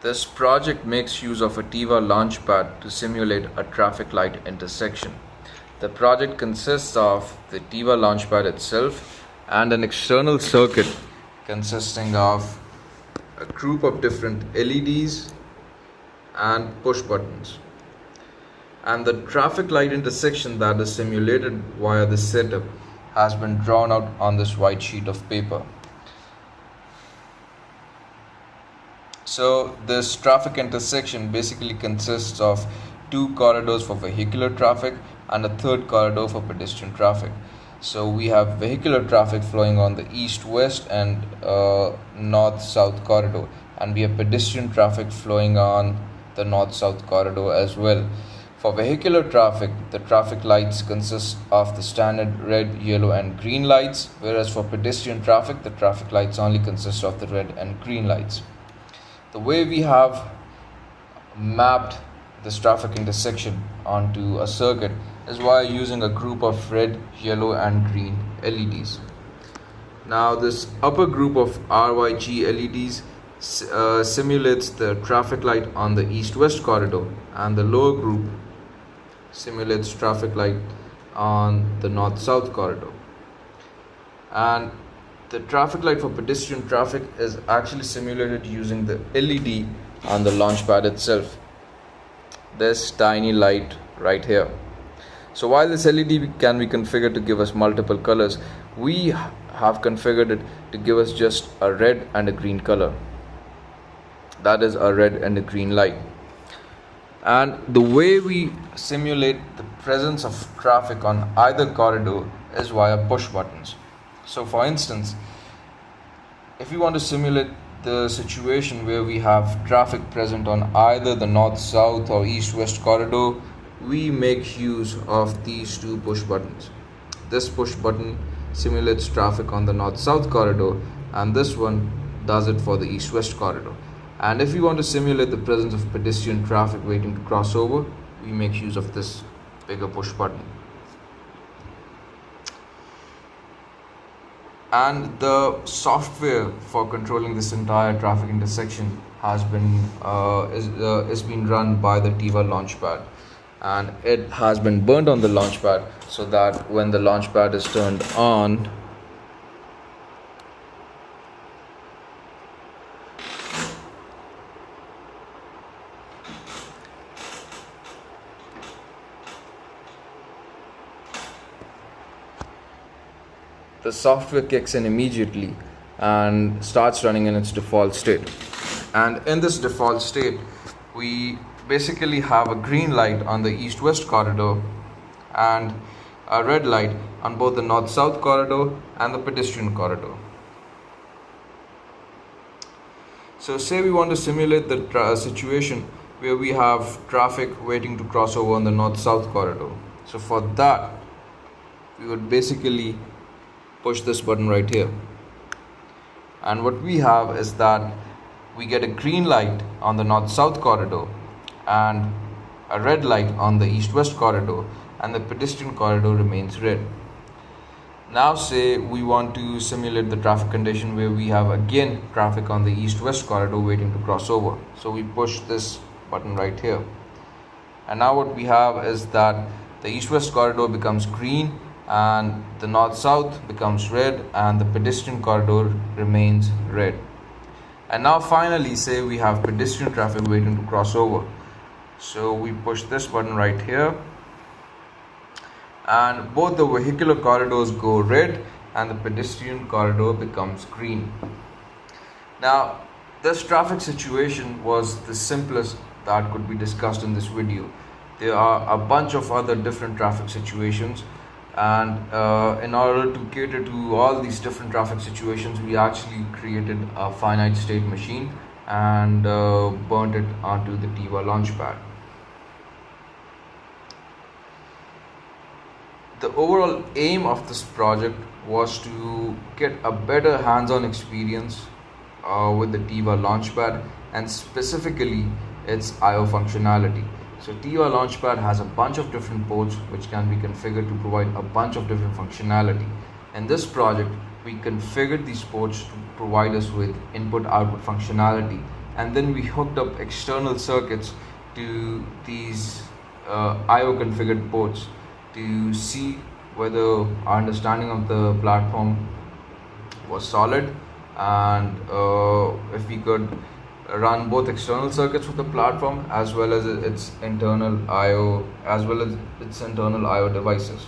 This project makes use of a TIVA launchpad to simulate a traffic light intersection. The project consists of the TIVA launchpad itself and an external circuit consisting of a group of different LEDs and push buttons. And the traffic light intersection that is simulated via this setup has been drawn out on this white sheet of paper. So this traffic intersection basically consists of two corridors for vehicular traffic and a third corridor for pedestrian traffic. So we have vehicular traffic flowing on the east-west and north-south corridor, and we have pedestrian traffic flowing on the north-south corridor as well. For vehicular traffic, the traffic lights consist of the standard red, yellow and green lights, whereas for pedestrian traffic, the traffic lights only consist of the red and green lights. The way we have mapped this traffic intersection onto a circuit is by using a group of red, yellow and green LEDs. Now this upper group of RYG LEDs simulates the traffic light on the east-west corridor, and the lower group simulates traffic light on the north-south corridor. And the traffic light for pedestrian traffic is actually simulated using the LED on the launchpad itself. This tiny light right here. So while this LED can be configured to give us multiple colors, we have configured it to give us just a red and a green color. That is a red and a green light. And the way we simulate the presence of traffic on either corridor is via push buttons. So for instance, if we want to simulate the situation where we have traffic present on either the north-south or east-west corridor, we make use of these two push buttons. This push button simulates traffic on the north-south corridor, and this one does it for the east-west corridor. And if we want to simulate the presence of pedestrian traffic waiting to cross over, we make use of this bigger push button. And the software for controlling this entire traffic intersection has been is being run by the TIVA launchpad, and it has been burned on the launchpad so that when the launchpad is turned on, the software kicks in immediately and starts running in its default state. And in this default state, we basically have a green light on the east-west corridor and a red light on both the north-south corridor and the pedestrian corridor. So say we want to simulate the situation where we have traffic waiting to cross over on the north-south corridor. So for that, we would basically push this button right here, and what we have is that we get a green light on the north-south corridor and a red light on the east-west corridor, and the pedestrian corridor remains red. Now say we want to simulate the traffic condition where we have again traffic on the east-west corridor waiting to cross over. So we push this button right here, and now what we have is that the east-west corridor becomes green and the north-south becomes red and the pedestrian corridor remains red. And now finally say we have pedestrian traffic waiting to cross over. So we push this button right here, and both the vehicular corridors go red and the pedestrian corridor becomes green. Now this traffic situation was the simplest that could be discussed in this video. There are a bunch of other different traffic situations, and in order to cater to all these different traffic situations, we actually created a finite state machine and burnt it onto the TIVA launchpad. The overall aim of this project was to get a better hands-on experience with the TIVA launchpad, and specifically its I/O functionality. So TIVA launchpad has a bunch of different ports which can be configured to provide a bunch of different functionality. In this project, we configured these ports to provide us with input-output functionality and then we hooked up external circuits to these IO configured ports to see whether our understanding of the platform was solid, and if we could run both external circuits with the platform as well as its internal IO devices.